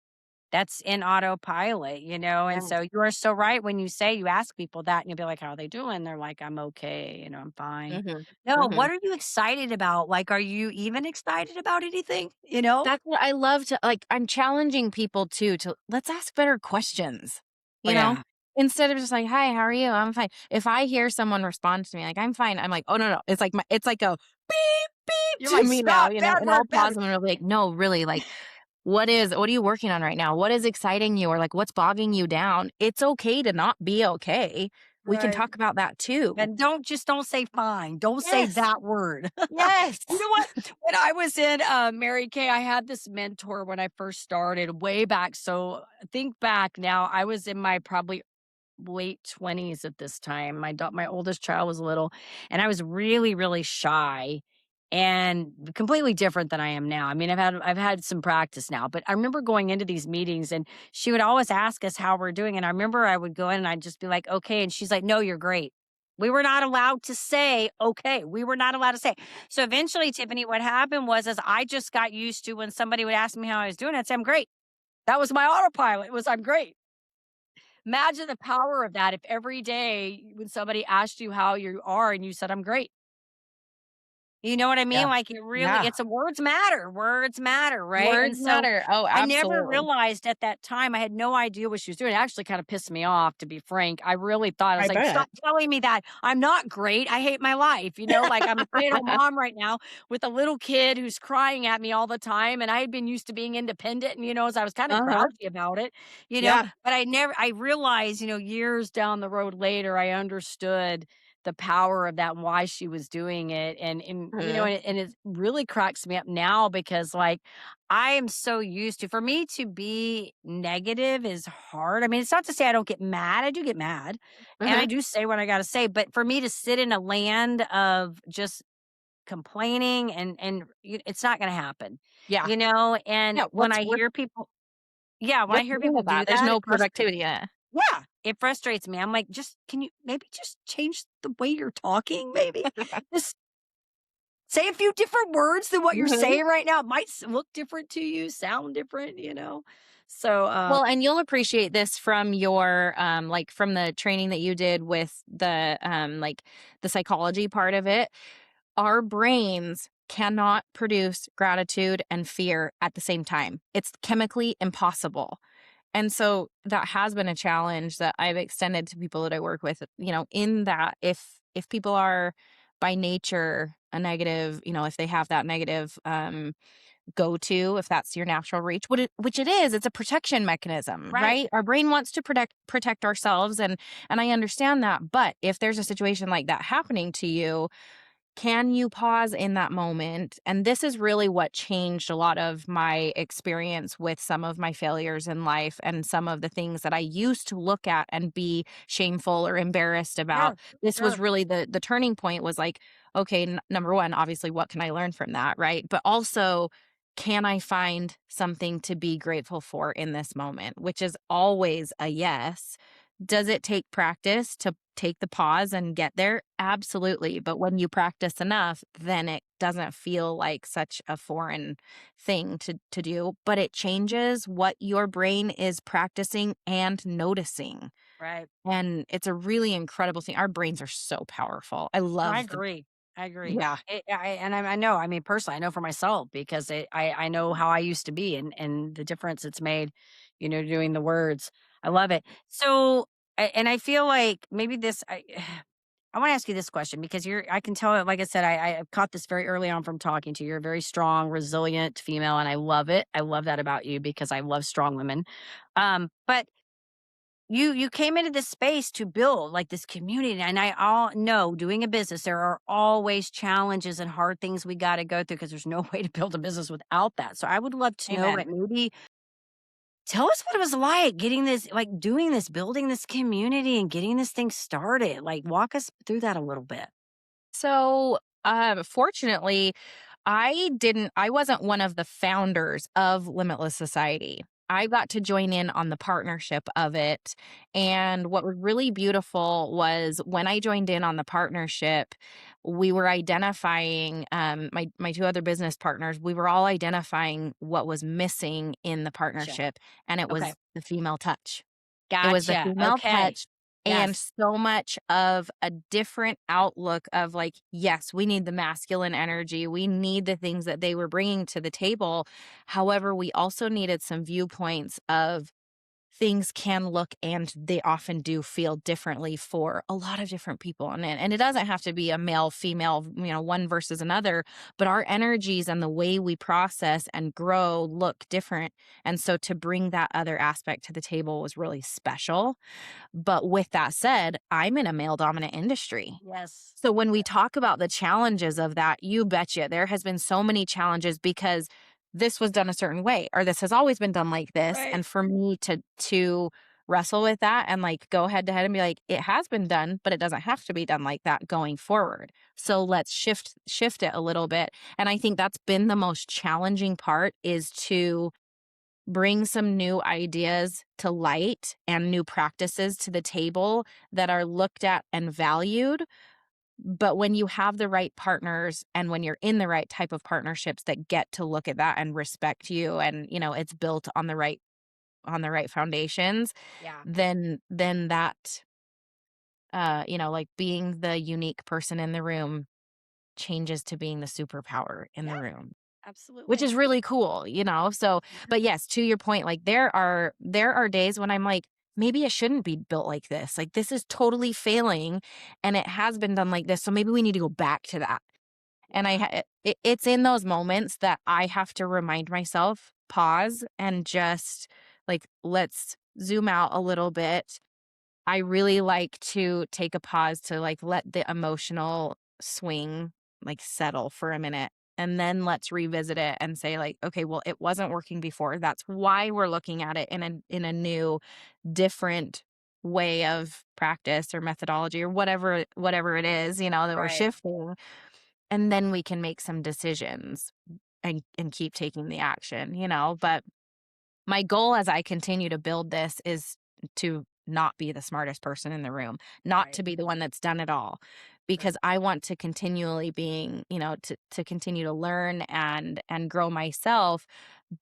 That's in autopilot, and Yes. so you are so right when you say you ask people that and you'll be like, "How are they doing?" They're like, "I'm okay, I'm fine." Mhm. No, Mhm. what are you excited about? Like, are you even excited about anything, you know? That's what I love to like, I'm challenging people too to let's ask better questions, Oh, you know? yeah. Instead of just like, "Hi, how are you? I'm fine." If I hear someone respond to me like, "I'm fine," I'm like, "Oh, no, no." It's like a beep, beep You're to like, me now, "Stop, bad and I'll word, bad." pause and I'll be like, "No, really, like, what are you working on right now? What is exciting you or like what's bogging you down?" It's okay to not be okay. We can Right. talk about that too. And don't say fine. Don't say Yes. that word. Yes. You know what? When I was in Mary Kay, I had this mentor when I first started way back. So think back now, I was in my probably late 20s at this time. My oldest child was little, and I was really, really shy and completely different than I am now. I mean, I've had some practice now, but I remember going into these meetings and she would always ask us how we're doing. And I remember I would go in and I'd just be like, okay. And she's like, no, you're great. We were not allowed to say, okay. We were not allowed to say. So eventually, Tiffany, what happened was is I just got used to when somebody would ask me how I was doing, I'd say, I'm great. That was my autopilot. It was I'm great. Imagine the power of that if every day when somebody asked you how you are and you said, I'm great. You know what I Yeah. mean? Like it really, Yeah. it's a words matter, right? Words And so matter. Oh, I never absolutely. realized at that time, I had no idea what she was doing. It actually kind of pissed me off, to be frank. I really thought, I was I like, bet. stop telling me that I'm not great. I hate my life. Like I'm a stay-at-home mom right now with a little kid who's crying at me all the time. And I had been used to being independent. And, so I was kind of Uh-huh. grouchy about it, Yeah. but I realized, years down the road later, I understood the power of that and why she was doing it. Mhm. And it really cracks me up now because like I am so used to for me to be negative is hard. I mean, it's not to say I don't get mad. I do get mad and I Mhm. do say what I got to say, but for me to sit in a land of just complaining it's not going to happen. Yeah. And Yeah, when what's I what's hear people yeah, when I what's hear new people with do that? There's that, it no frustrates productivity in it. yeah, it frustrates me. I'm like, "Just can you maybe just change the way you're talking, maybe? Just say a few different words than what you're Mhm. saying right now. It might look different to you, sound different. So, Well, and you'll appreciate this from your, like, from the training that you did with the, like, the psychology part of it. Our brains cannot produce gratitude and fear at the same time. It's chemically impossible. And so that has been a challenge that I've extended to people that I work with, in that if people are by nature a negative, if they have that negative go to, if that's your natural reach, which it is, it's a protection mechanism, Right. right? Our brain wants to protect ourselves, and I understand that. But if there's a situation like that happening to you, can you pause in that moment? And this is really what changed a lot of my experience with some of my failures in life and some of the things that I used to look at and be shameful or embarrassed about. Sure. This was Sure. really the turning point was like, okay, number one, obviously, what can I learn from that? Right. But also, can I find something to be grateful for in this moment, which is always a yes. Does it take practice to take the pause and get there? Absolutely. But when you practice enough, then it doesn't feel like such a foreign thing to do. But it changes what your brain is practicing and noticing. Right. And it's a really incredible thing. Our brains are so powerful. I No, I love the, agree. I agree. yeah. I know. I mean, personally, I know for myself because I know how I used to be and the difference it's made. Doing the words. I love it. So, and I feel like maybe this. I want to ask you this question because I can tell, like I said, I caught this very early on from talking to you. You're a very strong, resilient female, and I love it. I love that about you because I love strong women. But you came into this space to build like this community, and I all know doing a business, there are always challenges and hard things we got to go through because there's no way to build a business without that. So I would love to know, Amen. like, maybe tell us what it was like getting this, like doing this, building this community and getting this thing started. Like walk us through that a little bit. So, fortunately, I wasn't one of the founders of Limitless Society. I got to join in on the partnership of it. And what was really beautiful was when I joined in on the partnership, we were identifying, my two other business partners, we were all identifying what was missing in the Gotcha. partnership. And it Okay. was the female touch. It was the Gotcha. female Okay. touch and Yes. so much of a different outlook of like, yes, we need the masculine energy. We need the things that they were bringing to the table. However, we also needed some viewpoints of things can look and they often do feel differently for a lot of different people. And it doesn't have to be a male, female, one versus another, but our energies and the way we process and grow look different. And so to bring that other aspect to the table was really special. But with that said, I'm in a male dominant industry. Yes. So when we talk about the challenges of that, you betcha there has been so many challenges because this was done a certain way or this has always been done like this. Right. And for me to wrestle with that and like go head to head and be like, it has been done, but it doesn't have to be done like that going forward. So let's shift it a little bit. And I think that's been the most challenging part is to bring some new ideas to light and new practices to the table that are looked at and valued. But when you have the right partners and when you're in the right type of partnerships that get to look at that and respect you and it's built on the right foundations, Yeah. then that like being the unique person in the room changes to being the superpower in Yeah. the room, which Absolutely. is really cool. So, but yes, to your point, like there are days when I'm like, maybe it shouldn't be built like this. Like this is totally failing and it has been done like this. So maybe we need to go back to that. And Yeah. it's in those moments that I have to remind myself, pause and just like, let's zoom out a little bit. I really like to take a pause to like let the emotional swing like settle for a minute. And then let's revisit it and say like, okay, well, it wasn't working before. That's why we're looking at it in a new, different way of practice or methodology or whatever it is, that we're Right. shifting. And then we can make some decisions and keep taking the action. But my goal as I continue to build this is to not be the smartest person in the room, not Right. to be the one that's done it all, Right. because I want to continually to continue to learn and grow myself.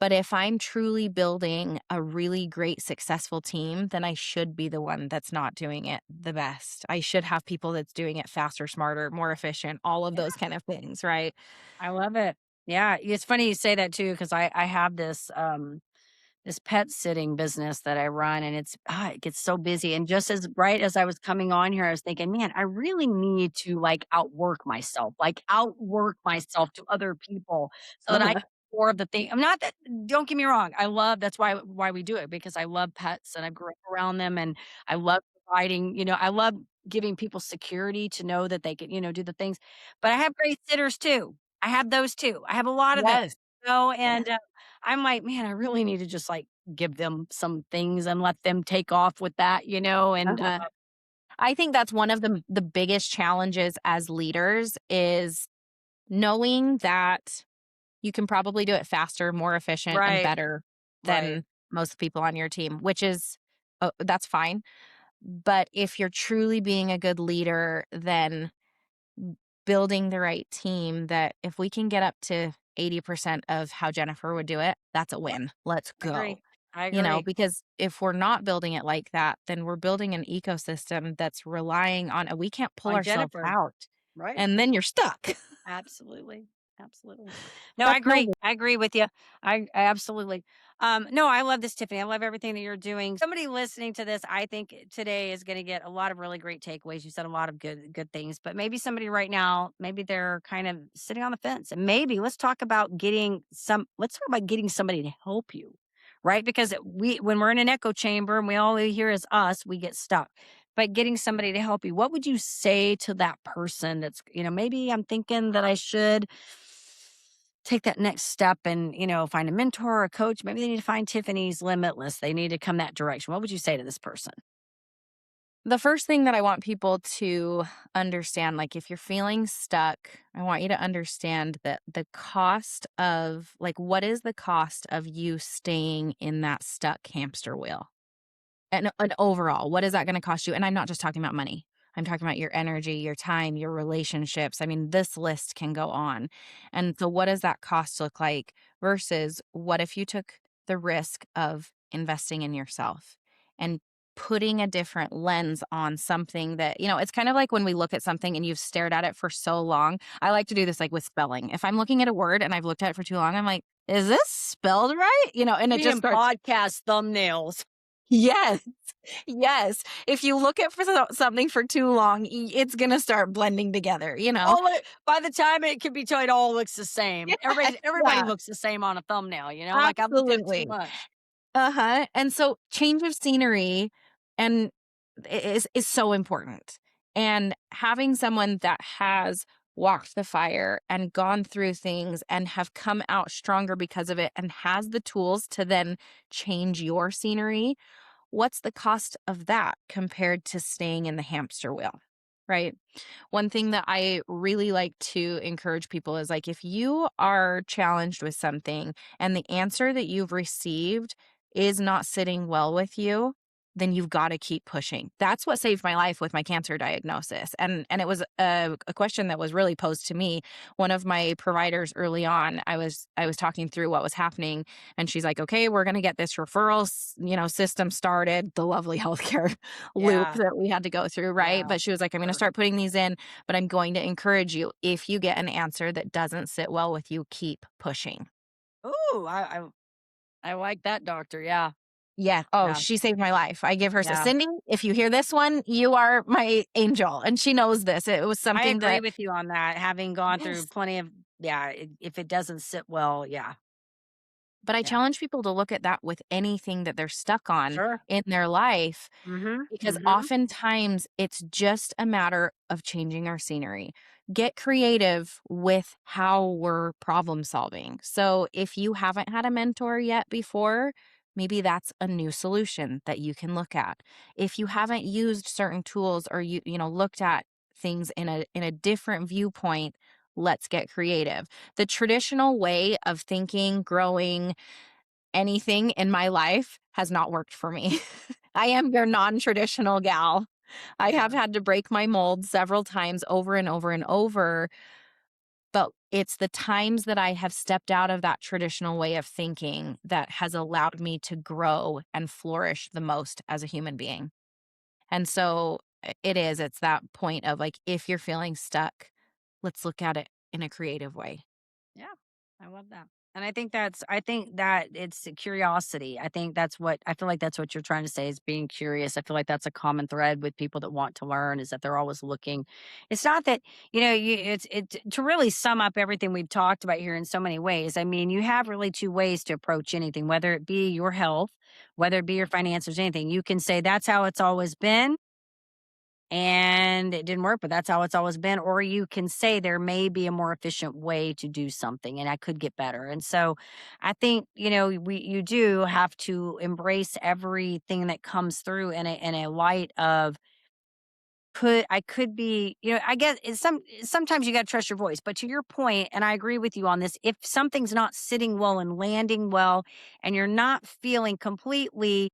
But if I'm truly building a really great, successful team, then I should be the one that's not doing it the best. I should have people that's doing it faster, smarter, more efficient, all of Yeah, those kind of things, right? I love it. Yeah, it's funny you say that too because I have this pet sitting business that I run and it gets so busy. And just as right as I was coming on here, I was thinking, man, I really need to like outwork myself to other people so that I Uh-huh. get more of the thing. I'm not that don't get me wrong. That's why we do it because I love pets and I grew up around them and I love providing, I love giving people security to know that they can, do the things. But I have great sitters too. I have those too. I have a lot of them. Yes. Yeah. And I'm like, "Man, I really need to just, like, give them some things and let them take off with that," and, Uh-huh. I think that's one of the biggest challenges as leaders is knowing that you can probably do it faster, more efficient, and right, better right. than most people on your team, which is that's fine. But if you're truly being a good leader, then building the right team that if we can get up to 80% of how Jennifer would do it, that's a Yep, win. Let's I go. agree. I agree. Because if we're not building it like that, then we're building an ecosystem that's relying on, we can't pull On ourselves Jennifer. out. Right. And then you're stuck. Absolutely. Absolutely. No, I That's no agree. I agree with you. I absolutely. No, I love this, Tiffany. I love everything that you're doing. Somebody listening to this, I think today is going to get a lot of really great takeaways. You said a lot of good things, but maybe somebody right now, maybe they're kind of sitting on the fence. And maybe let's talk about getting somebody to help you. Right? Because when we're in an echo chamber and we all we hear is us, we get stuck but getting somebody to help you, what would you say to that person that's, maybe I'm thinking that I should take that next step and, find a mentor or a coach. Maybe they need to find Tiffany's Limitless. They need to come that direction. What would you say to this person? The first thing that I want people to understand, like if you're feeling stuck, I want you to understand that the cost of, like, what is the cost of you staying in that stuck hamster wheel? And overall, what is that gonna cost you? And I'm not just talking about money. I'm talking about your energy, your time, your relationships. I mean, this list can go on. And so what does that cost look like versus what if you took the risk of investing in yourself and putting a different lens on something that, it's kind of like when we look at something and you've stared at it for so long. I like to do this like with spelling. If I'm looking at a word and I've looked at it for too long, I'm like, is this spelled right? And it Me just and starts. podcast thumbnails. Yes. Yes. If you look at something for too long, it's gonna start blending together, you know? By the time it can be told, it all looks the same. Yes, Everybody yeah, looks the same on a thumbnail, like I've looked at it too absolutely. much. Uh-huh, and so change of scenery and is so important, and having someone that has walked the fire and gone through things and have come out stronger because of it and has the tools to then change your scenery, what's the cost of that compared to staying in the hamster wheel, right? One thing that I really like to encourage people is like if you are challenged with something and the answer that you've received is not sitting well with you, then you've got to keep pushing. That's what saved my life with my cancer diagnosis. And it was a question that was really posed to me. One of my providers early on, I was talking through what was happening and she's like, "Okay, we're going to get this system started, the lovely healthcare loop Yeah, that we had to go through, right?" yeah, But she was like, "I'm going to sure. start putting these in, but I'm going to encourage you if you get an answer that doesn't sit well with you, keep pushing." Ooh, I like that doctor. Yeah, Yeah. Oh, yeah, she saved my life. I give her yeah. Cindy, if you hear this one, you are my angel. And she knows this. It was I something agree that, with you on that, having gone through yes. plenty of if it doesn't sit well, But I yeah. challenge people to look at that with anything that they're stuck on Sure. in their life, Mhm, because mhm. oftentimes it's just a matter of changing our scenery. Get creative with how we're problem solving. So if you haven't had a mentor yet before, maybe that's a new solution that you can look at. If you haven't used certain tools or looked at things in a different viewpoint, let's get creative. The traditional way of thinking, growing, anything in my life has not worked for me. I am your non-traditional gal. I Yeah. have had to break my mold several times over and over and over But it's the times that I have stepped out of that traditional way of thinking that has allowed me to grow and flourish the most as a human being. And so it's that point of like, if you're feeling stuck, let's look at it in a creative way. Yeah, I love that. And I think that it's curiosity. I feel like that's what you're trying to say is being curious. I feel like that's a common thread with people that want to learn is that they're always looking. It's not that, it's to really sum up everything we've talked about here in so many ways. I mean, you have really two ways to approach anything, whether it be your health, whether it be your finances, anything. You can say that's how it's always been and it didn't work, but that's how it's always been. Or you can say there may be a more efficient way to do something and I could get better. And so I think, you do have to embrace everything that comes through in a light of could be, I guess sometimes you got to trust your voice, but to your point, and I agree with you on this, if something's not sitting well and landing well, and you're not feeling completely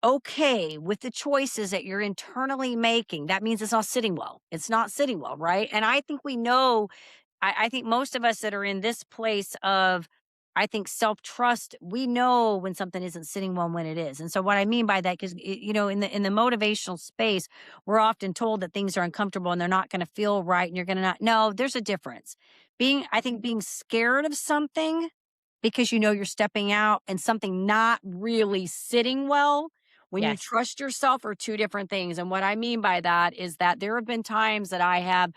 okay with the choices that you're internally making, that means it's not sitting well. It's not sitting well, right? And I think we know, I think most of us that are in this place of, I think self trust, we know when something isn't sitting well and when it is. And so, what I mean by that, because in the motivational space, we're often told that things are uncomfortable and they're not going to feel right, and you're going to not. No, there's a difference. I think being scared of something because you're stepping out and something not really sitting well when you Yes. trust yourself are two different things. And what I mean by that is that there have been times that I have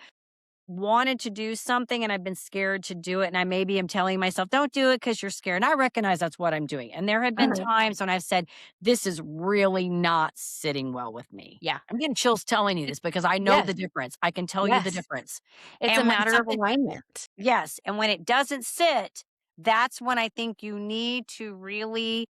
wanted to do something and I've been scared to do it. And I maybe am telling myself, don't do it because you're scared. And I recognize that's what I'm doing. And there have been Uh-huh. times when I've said, this is really not sitting well with me. Yeah. I'm getting chills telling you It- this because I know yes. the difference. I can tell you the Yes. difference. It's a And when matter of something, alignment. yes. And when it doesn't sit, that's when I think you need to really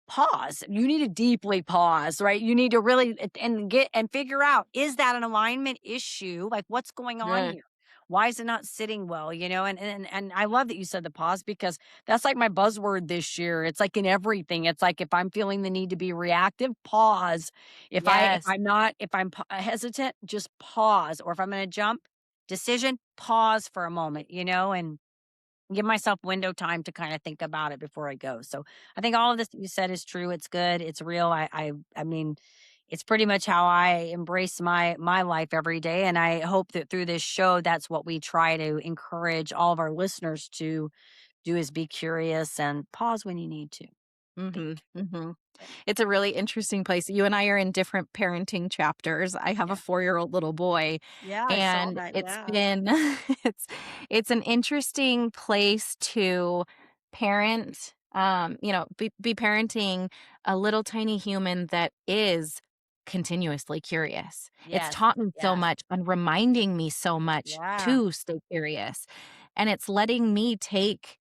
pause. You need to deeply pause, right? You need to really and get and figure out, is that an alignment issue? Like what's going on Yeah. here? Why is it not sitting well? And I love that you said the pause because that's like my buzzword this year. It's like in everything. It's like if I'm feeling the need to be reactive, pause. Yes. If I'm hesitant, just pause. Or if I'm going to jump, decision, pause for a moment, and give myself window time to kind of think about it before I go. So I think all of this that you said is true. It's good. It's real. I mean, it's pretty much how I embrace my life every day. And I hope that through this show, that's what we try to encourage all of our listeners to do is be curious and pause when you need to think. Mhm. Mhm. Yeah. It's a really interesting place. You and I are in different parenting chapters. I have a Yeah. 4-year-old little boy, Yeah, I saw and that. it's Yeah. been it's it's an interesting place to parent, be parenting a little tiny human that is continuously curious. It's Yes. taught me so Yes. much and reminding me so much Yeah. to stay curious, and it's letting me take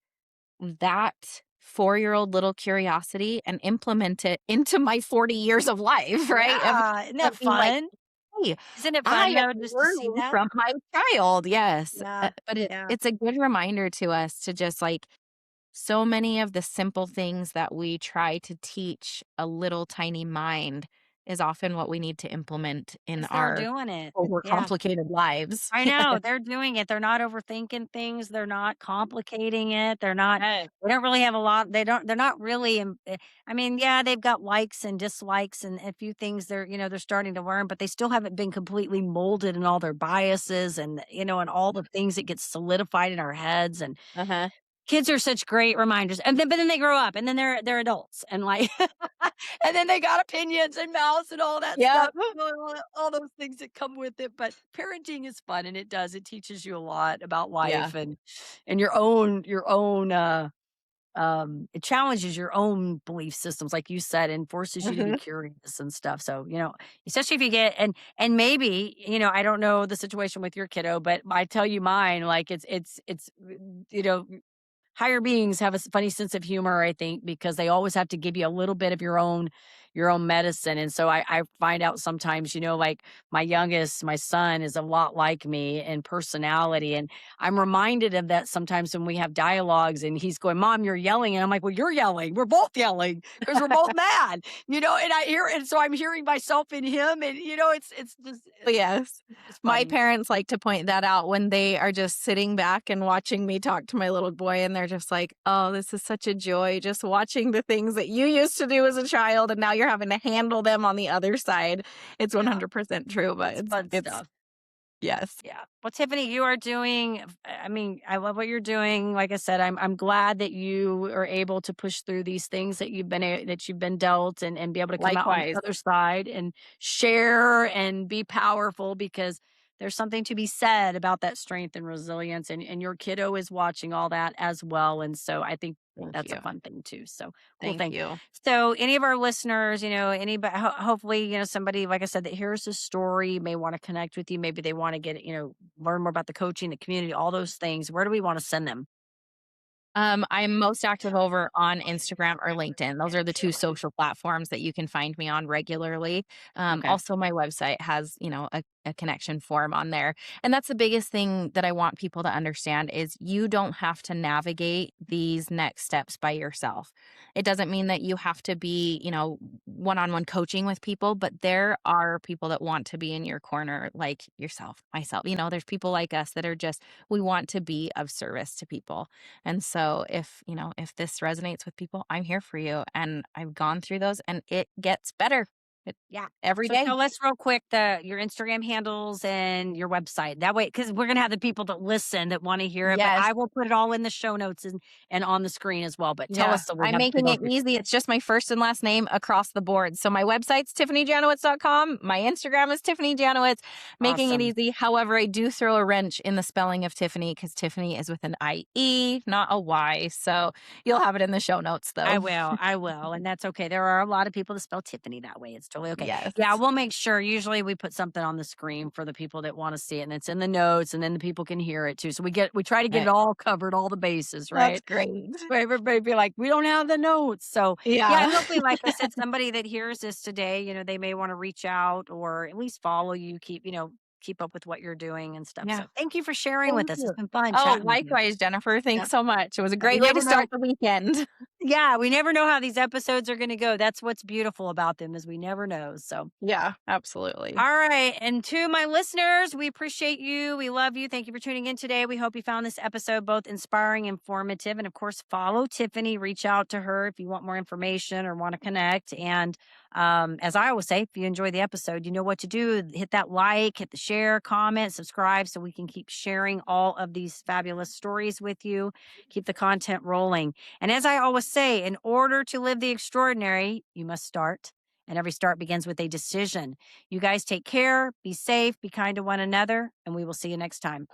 that 4-year-old little curiosity and implement it into my 40 years of life, right? Yeah. Isn't that Of being like, fun? "Hey, Isn't it I fun am though just to see learning that? from my child." Yes, Yeah. but Yeah. it's a good reminder to us to just, like, so many of the simple things that we try to teach a little tiny mind is often what we need to implement in Because they're our doing it. Yeah. overcomplicated lives. I know, they're doing it. They're not overthinking things, they're not complicating it, Yes. they don't really have a lot they're not really, I mean, yeah, they've got likes and dislikes and a few things they're starting to learn, but they still haven't been completely molded in all their biases and all the things that get solidified in our heads, and Uh-huh. kids are such great reminders, but then they grow up, and then they're adults, and, like and then they got opinions and mouths and all that stuff, Yep. all those things that come with it, but parenting is fun, and it teaches you a lot about Yeah. life and it challenges your own belief systems, like you said, and forces you to be Mhm. curious and stuff, so, especially if you get and maybe, I don't know the situation with your kiddo, but I tell you mine, like, it's, you know higher beings have a funny sense of humor, I think, because they always have to give you a little bit of your own, your own medicine. And so I find out sometimes, like my youngest, my son is a lot like me in personality. And I'm reminded of that sometimes when we have dialogues and he's going, Mom, you're yelling. And I'm like, well, you're yelling. We're both yelling because we're both mad, and I hear, and so I'm hearing myself in him. And, it's just, Yes. it's My funny. parents like to point that out when they are just sitting back and watching me talk to my little boy, and they're just like, oh, this is such a joy just watching the things that you used to do as a child, and now you're having to handle them on the other side. It's Yeah, 100% true, but it's fun it's stuff. yes. Yeah. Well, Tiffanie, you are doing, I mean, I love what you're doing. Like I said, I'm glad that you are able to push through these things that that you've been dealt, and be able to come out on the Likewise. other side and share and be powerful, because there's something to be said about that strength and resilience, and your kiddo is watching all that as well. And so I think Thank that's a you. fun thing too. So cool Thank thing. you. So, any of our listeners, anybody, hopefully, somebody, like I said, that hears this story may want to connect with you. Maybe they want to get, learn more about the coaching, the community, all those things. Where do we want to send them? I'm most active over on Instagram or LinkedIn. Those are the two social platforms that you can find me on regularly. Okay. Also, my website has, a connection form on there. And that's the biggest thing that I want people to understand is you don't have to navigate these next steps by yourself. It doesn't mean that you have to be, one-on-one coaching with people, but there are people that want to be in your corner, like yourself, myself. There's people like us that are just, we want to be of service to people. And so if this resonates with people, I'm here for you. And I've gone through those and it gets better Yeah. every So day. tell us real quick your Instagram handles and your website. That way, because we're gonna have the people that listen that want to hear it, but Yes. I will put it all in the show notes and on the screen as well. But tell Yeah. us so we I'm have to making go it through. easy. It's just my first and last name across the board. So my website's TiffanyJanowitz.com. My Instagram is Tiffanie Janowitz, making it Awesome. easy. However, I do throw a wrench in the spelling of Tiffany because Tiffany is with an IE, not a Y. So you'll have it in the show notes though. I will, and that's okay. There are a lot of people that spell Tiffany that way. It's totally okay. Yes. Yeah, we'll make sure. Usually, we put something on the screen for the people that want to see it, and it's in the notes, and then the people can hear it too. So we try to get it Right. all covered, all the bases, That's right? great. But everybody be like, we don't have the notes. So yeah, Yeah. and hopefully, like I said, somebody that hears this today, they may want to reach out or at least follow you. Keep up with what you're doing and stuff. Yeah. So thank you for sharing with Thank us. It's you. been fun Oh, chatting with you. likewise, Jennifer. Yeah, Thanks so much. It was a we great way to never know. start the weekend. Yeah, we never know how these episodes are gonna go. That's what's beautiful about them, is we never know. So, Yeah, absolutely. all right, and to my listeners, we appreciate you. We love you. Thank you for tuning in today. We hope you found this episode both inspiring, informative, and of course, follow Tiffany. Reach out to her if you want more information or want to connect. And as I always say, if you enjoy the episode, you know what to do. Hit that like, hit the share, comment, subscribe, so we can keep sharing all of these fabulous stories with you. Keep the content rolling. And as I always say, in order to live the extraordinary, you must start. And every start begins with a decision. You guys take care, be safe, be kind to one another, and we will see you next time.